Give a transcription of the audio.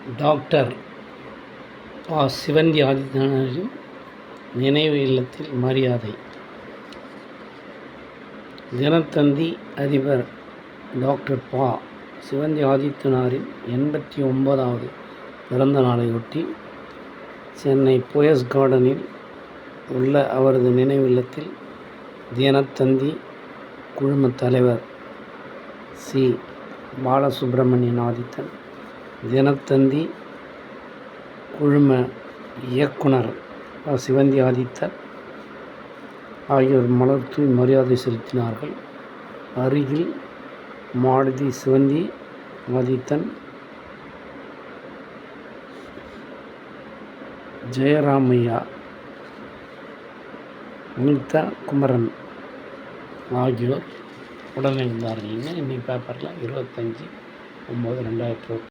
Doctor சிவந்தி ஆதித்தனாரின் நினைவு இல்லத்தில் மரியாதை. தினத்தந்தி அதிபர் டாக்டர் சிவந்தி ஆதித்தனாரின் 89வது பிறந்த நாளையொட்டி சென்னை போயஸ் கார்டனில் உள்ள அவரது நினைவில்லத்தில் தினத்தந்தி குழும தலைவர் சி. பாலசுப்ரமணியன் ஆதித்தன், தினத்தந்தி குழும இயக்குனர் சிவந்தி ஆதித்தன் ஆகியோர் மலர்தூவி மரியாதை செலுத்தினார்கள். அருகில் மாருதி சிவந்தி ஆதித்தன், ஜெயராமையா, அனிதா குமரன் ஆகியோர் உடனிருந்தார்கள். இன்னைக்கு பேப்பரில் 25/9/2020